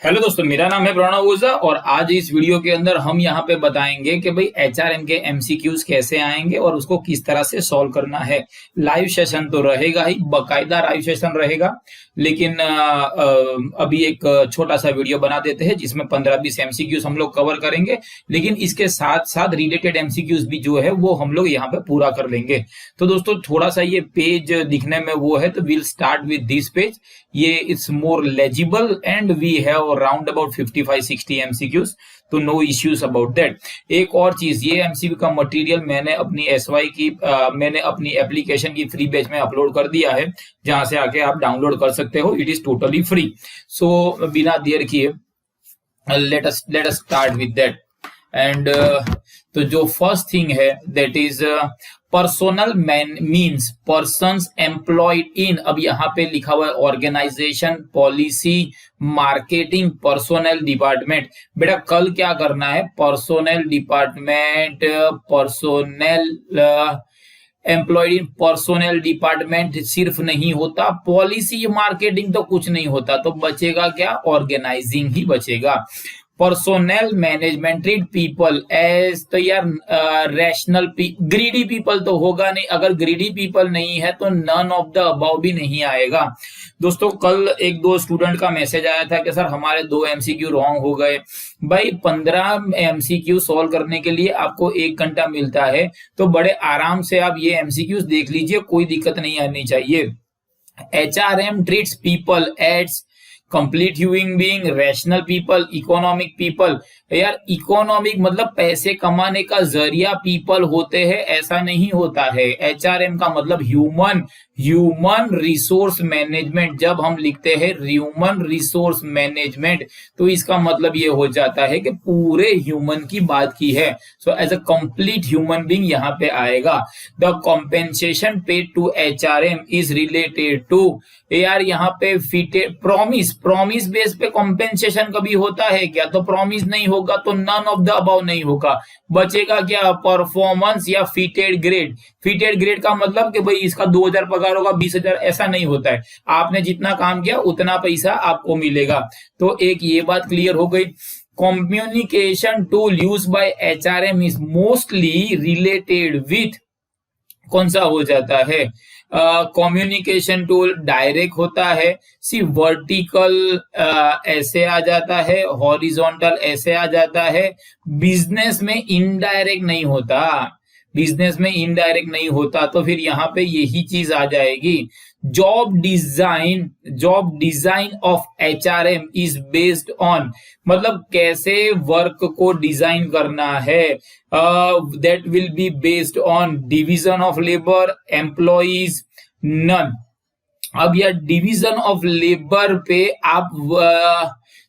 Hello दोस्तों, मेरा नाम है प्रणव ओझा और आज इस वीडियो के अंदर हम यहाँ पे बताएंगे कि भाई एचआरएम के एमसीक्यूज कैसे आएंगे और उसको किस तरह से सॉल्व करना है। लाइव सेशन तो रहेगा ही, बकायदा लाइव सेशन रहेगा, लेकिन अभी एक छोटा सा वीडियो बना देते हैं जिसमें 15-20 एमसीक्यूज हम लोग कवर करेंगे, लेकिन इसके साथ साथ रिलेटेड एमसीक्यूज भी जो है वो हम लोग यहाँ पे पूरा कर लेंगे। तो दोस्तों थोड़ा सा ये पेज दिखने में वो है, तो will start with this page. ये it's more legible and we have round about 55-60 MCQs, तो नो इश्यूज अबाउट दैट। एक और चीज, ये एमसीक्यू का मटेरियल मैंने अपनी एसवाई की मैंने अपनी एप्लीकेशन की फ्री बैच में अपलोड कर दिया है, जहां से आके आप डाउनलोड कर सकते हो। It is totally free. So बिना देर किए let us start with that. And तो जो फर्स्ट थिंग है that is personnel man means persons employed in. अब यहाँ पे लिखा हुआ है organisation, policy, marketing, personnel department. बेटा कल क्या करना है, personnel department, personnel employed in personnel department सिर्फ नहीं होता, पॉलिसी मार्केटिंग तो कुछ नहीं होता, तो बचेगा क्या, ऑर्गेनाइजिंग ही बचेगा। Personnel management treat people as, तो यार रैशनल ग्रीडी पीपल तो होगा नहीं। अगर ग्रीडी पीपल नहीं है तो नन ऑफ द अबाउ भी नहीं आएगा। दोस्तों कल एक दो स्टूडेंट का मैसेज आया था कि सर हमारे 2 एमसीक्यू रॉन्ग हो गए। भाई 15 एमसीक्यू सॉल्व करने के लिए आपको 1 घंटा मिलता है, तो बड़े आराम से आप ये एमसीक्यूज देख लीजिए, कोई दिक्कत नहीं आनी चाहिए। HRM treats people as complete human being, rational people, economic people. यार इकोनॉमिक मतलब पैसे कमाने का जरिया पीपल होते हैं, ऐसा नहीं होता है। एचआरएम का मतलब ह्यूमन रिसोर्स मैनेजमेंट। जब हम लिखते हैं ह्यूमन रिसोर्स मैनेजमेंट, तो इसका मतलब ये हो जाता है कि पूरे ह्यूमन की बात की है। So as a complete human being यहाँ पे आएगा। The compensation paid to HRM is related to, यार यहाँ पे फिटेड प्रॉमिस बेस पे कॉम्पेंसेशन कभी होता है क्या, तो प्रॉमिस नहीं होगा, तो नन ऑफ द अबाउ नहीं होगा। बचेगा क्या, परफॉर्मेंस या फिटेड ग्रेड। फिटेड ग्रेड का मतलब कि भाई इसका 2000 पगार होगा, 20,000, ऐसा नहीं होता है। आपने जितना काम किया उतना पैसा आपको मिलेगा। तो एक ये बात क्लियर हो गई। Communication tool use by HRM is mostly related with, कौन सा हो जाता है, कम्युनिकेशन टूल डायरेक्ट होता है, सी वर्टिकल ऐसे आ जाता है, हॉरिजॉन्टल ऐसे आ जाता है। बिजनेस में इनडायरेक्ट नहीं होता, बिजनेस में इनडायरेक्ट नहीं होता, तो फिर यहाँ पे यही चीज आ जाएगी। Job design of HRM is based on, मतलब कैसे वर्क को डिजाइन करना है, that will be based on division of labour, employees, none. अब यह डिवीजन ऑफ लेबर पे आप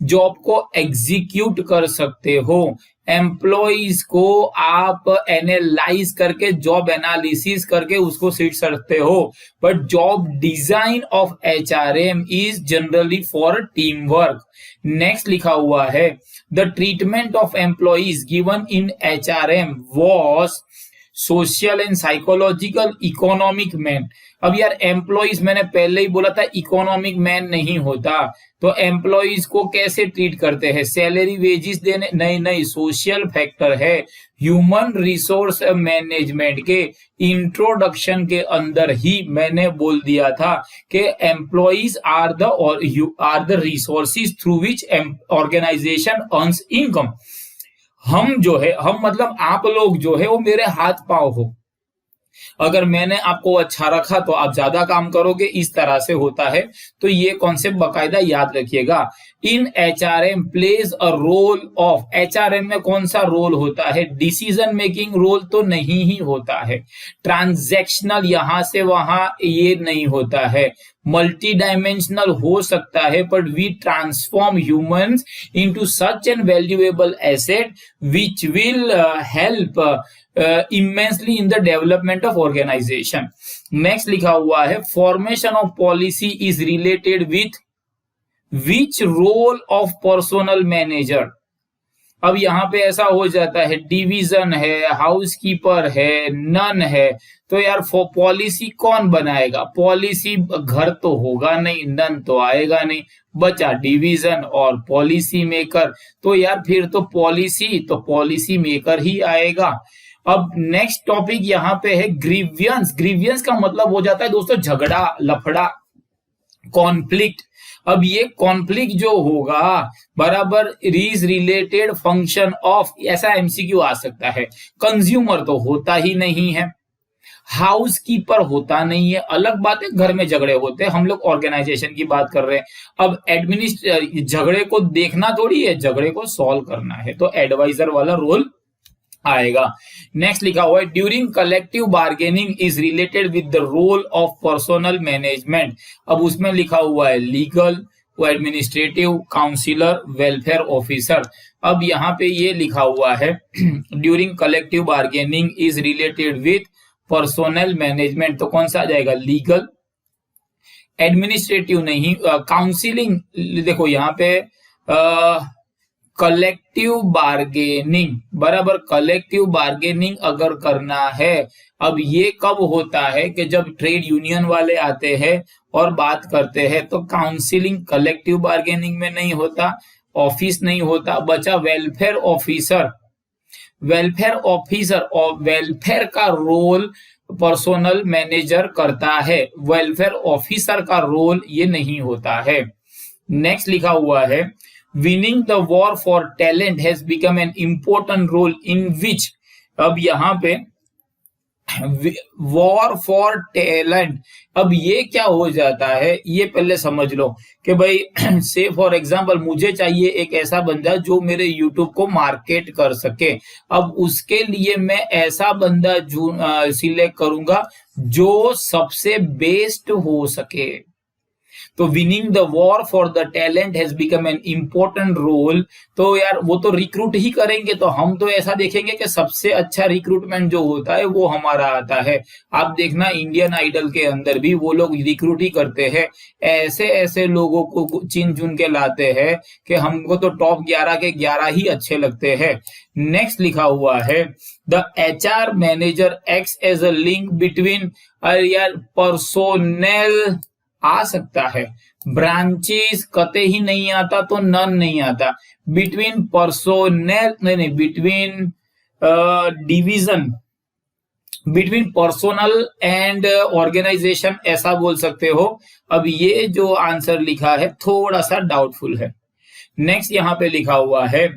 जॉब को एग्जीक्यूट कर सकते हो, एम्प्लॉइज को आप एनालाइज करके, जॉब एनालिसिस करके उसको सीट सकते हो। But job design of HRM is generally for team work. Next लिखा हुआ है, the treatment of employees given in HRM was social and psychological, economic man. अब यार एम्प्लॉइज मैंने पहले ही बोला था इकोनॉमिक मैन नहीं होता, तो एम्प्लॉइज को कैसे ट्रीट करते हैं, सैलरी वेजिस देने, नहीं, सोशल फैक्टर है। ह्यूमन रिसोर्स मैनेजमेंट के इंट्रोडक्शन के अंदर ही मैंने बोल दिया था कि employees are the resources through which organisation earns income. हम जो है, हम मतलब आप लोग जो है वो मेरे हाथ पांव हो, अगर मैंने आपको अच्छा रखा तो आप ज्यादा काम करोगे, इस तरह से होता है। तो ये कॉन्सेप्ट बकायदा याद रखिएगा। In HRM plays a role of, HRM में कौन सा रोल होता है, डिसीजन मेकिंग रोल तो नहीं ही होता है। ट्रांजैक्शनल यहां से वहां ये नहीं होता है। मल्टी डायमेंशनल हो सकता है, but we transform humans into such an valuable asset which will help immensely in the development of organization. Next लिखा हुआ है, formation of policy is related with which role of personal manager। अब यहाँ पे ऐसा हो जाता है, डिवीजन है, हाउसकीपर है, नन है, तो यार पॉलिसी कौन बनाएगा, पॉलिसी घर तो होगा नहीं, नन तो आएगा नहीं, बचा डिवीजन और पॉलिसी मेकर, तो यार फिर तो पॉलिसी मेकर ही आएगा। अब नेक्स्ट टॉपिक यहाँ पे है ग्रीवियंस। ग्रीवियंस का मतलब हो जाता है दोस्तों झगड़ा, लफड़ा, कॉन्फ्लिक्ट। अब ये कॉन्फ्लिक्ट जो होगा बराबर इज रिलेटेड फंक्शन ऑफ, ऐसा एमसीक्यू आ सकता है। कंज्यूमर तो होता ही नहीं है, हाउस कीपर होता नहीं है, अलग बात है घर में झगड़े होते हैं, हम लोग ऑर्गेनाइजेशन की बात कर रहे हैं। अब झगड़े को देखना थोड़ी है, झगड़े को सॉल्व करना है, तो एडवाइजर वाला रोल आएगा। नेक्स्ट लिखा हुआ है during collective bargaining is related with the role of personnel management. अब उसमें लिखा हुआ है legal, administrative, counsellor, welfare officer. अब यहाँ पे ये लिखा हुआ है during collective bargaining is related with personnel management, तो कौन सा आ जाएगा? लीगल, एडमिनिस्ट्रेटिव नहीं, काउंसिलिंग। देखो यहाँ पे कलेक्टिव बार्गेनिंग, बराबर कलेक्टिव बार्गेनिंग अगर करना है, अब ये कब होता है कि जब ट्रेड यूनियन वाले आते हैं और बात करते हैं, तो काउंसिलिंग कलेक्टिव बार्गेनिंग में नहीं होता, ऑफिस नहीं होता, बचा वेलफेयर ऑफिसर। वेलफेयर ऑफिसर और वेलफेयर का रोल पर्सनल मैनेजर करता है, वेलफेयर ऑफिसर का रोल ये नहीं होता है। नेक्स्ट लिखा हुआ है winning the war for talent has become an important role in which. अब यहां पे वॉर फॉर टैलेंट, अब ये क्या हो जाता है ये पहले समझ लो कि भाई से फॉर एग्जांपल मुझे चाहिए एक ऐसा बंदा जो मेरे यूट्यूब को मार्केट कर सके। अब उसके लिए मैं ऐसा बंदा सिलेक्ट करूंगा जो सबसे बेस्ट हो सके। तो winning the war for the talent has become an important role. तो यार वो तो रिक्रूट ही करेंगे, तो हम तो ऐसा देखेंगे कि सबसे अच्छा रिक्रूटमेंट जो होता है वो हमारा आता है। आप देखना इंडियन आइडल के अंदर भी वो लोग रिक्रूट ही करते हैं, ऐसे ऐसे लोगों को चुन चुन के लाते हैं कि हमको तो टॉप 11 के 11 ही अच्छे लगते हैं। नेक्स्ट लिखा हुआ है the HR manager acts as a link between, यार पर्सोनेल आ सकता है, ब्रांचेस कते ही नहीं आता, तो नन नहीं आता, बिटवीन पर्सोनेल नहीं, between division, between personnel and organisation ऐसा बोल सकते हो। अब ये जो आंसर लिखा है थोड़ा सा डाउटफुल है। नेक्स्ट यहाँ पे लिखा हुआ है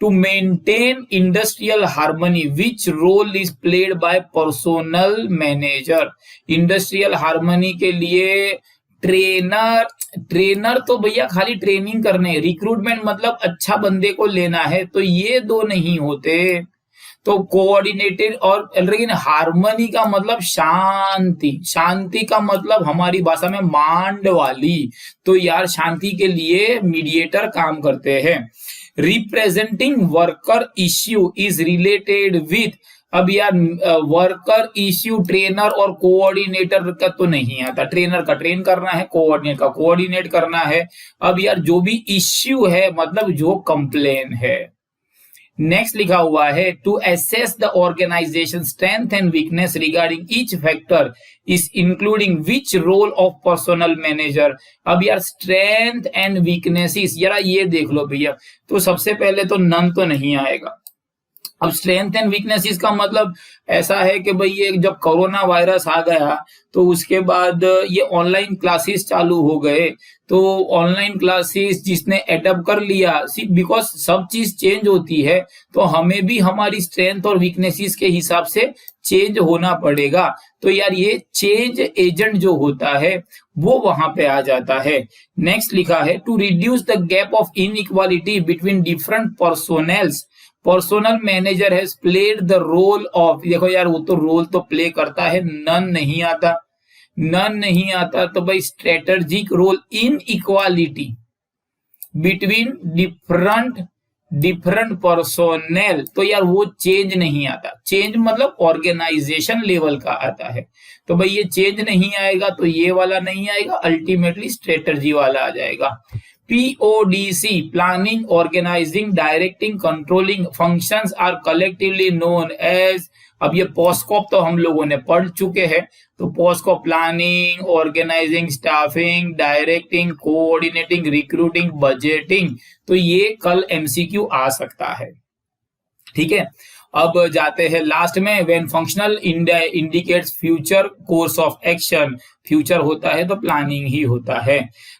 to maintain industrial harmony which role is played by personnel manager. Industrial harmony के लिए ट्रेनर तो भैया खाली ट्रेनिंग करने, रिक्रूटमेंट मतलब अच्छा बंदे को लेना है, तो ये दो नहीं होते। तो कोऑर्डिनेटेड और लेकिन हार्मनी का मतलब शांति, शांति का मतलब हमारी भाषा में मांड वाली, तो यार शांति के लिए मीडिएटर काम करते हैं। Representing worker issue is related with, अब यार वर्कर इश्यू ट्रेनर और कोऑर्डिनेटर का तो नहीं आता, ट्रेनर का ट्रेन करना है, कोऑर्डिनेटर का कोऑर्डिनेट करना है। अब यार जो भी इश्यू है मतलब जो कंप्लेन है। नेक्स्ट लिखा हुआ है to assess the organisation strength and weakness regarding each factor is including which role of personnel manager. अब यार स्ट्रेंथ एंड वीकनेसेस, यार ये देख लो भैया, तो सबसे पहले तो नन तो नहीं आएगा। अब स्ट्रेंथ एंड वीकनेसेस का मतलब ऐसा है कि भाई ये जब कोरोना वायरस आ गया तो उसके बाद ये ऑनलाइन क्लासेस चालू हो गए, तो ऑनलाइन क्लासेस जिसने एडप्ट कर लिया, बिकॉज सब चीज चेंज होती है, तो हमें भी हमारी स्ट्रेंथ और वीकनेसेस के हिसाब से चेंज होना पड़ेगा। तो यार ये चेंज एजेंट जो होता है वो वहां पे आ जाता है। नेक्स्ट लिखा है to reduce the gap of inequality between different personnels, personnel manager has played the role of, देखो यार वो तो रोल तो प्ले करता है, नन नहीं आता, नन नहीं आता, तो भाई strategic role in equality between different personnel, तो यार वो चेंज नहीं आता, चेंज मतलब ऑर्गेनाइजेशन लेवल का आता है, तो भाई ये चेंज नहीं आएगा, तो ये वाला नहीं आएगा, अल्टीमेटली स्ट्रेटजी वाला आ जाएगा। PODC, planning, organizing, directing, controlling functions are collectively known as अब ये पोस्टकॉप तो हम लोगों ने पढ़ चुके हैं, तो POSDCORB planning, organising, staffing, directing, coordinating, recruiting, budgeting, तो ये कल एमसीक्यू आ सकता है। ठीक है, अब जाते हैं लास्ट में। When functional indicates future course of action, future होता है तो प्लानिंग ही होता है।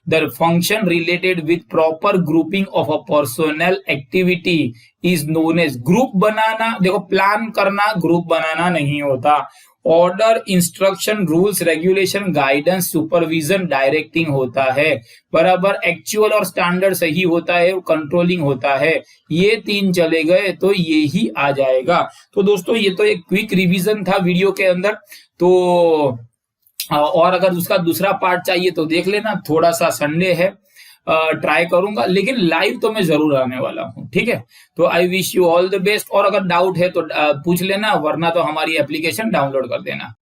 The function related with proper grouping of a personal activity is known as, group बनाना, देखो प्लान करना ग्रुप बनाना नहीं होता। Order, instruction, rules, regulation, guidance, supervision, directing होता है, बराबर। एक्चुअल और स्टैंडर्ड सही होता है, कंट्रोलिंग होता है। ये तीन चले गए तो ये ही आ जाएगा। तो दोस्तों ये तो एक क्विक रिवीजन था वीडियो के अंदर, तो और अगर उसका दूसरा पार्ट चाहिए तो देख लेना, थोड़ा सा संडे है, ट्राई करूंगा, लेकिन लाइव तो मैं जरूर आने वाला हूं। ठीक है, तो I wish you all the best, और अगर डाउट है तो पूछ लेना, वरना तो हमारी एप्लीकेशन डाउनलोड कर देना।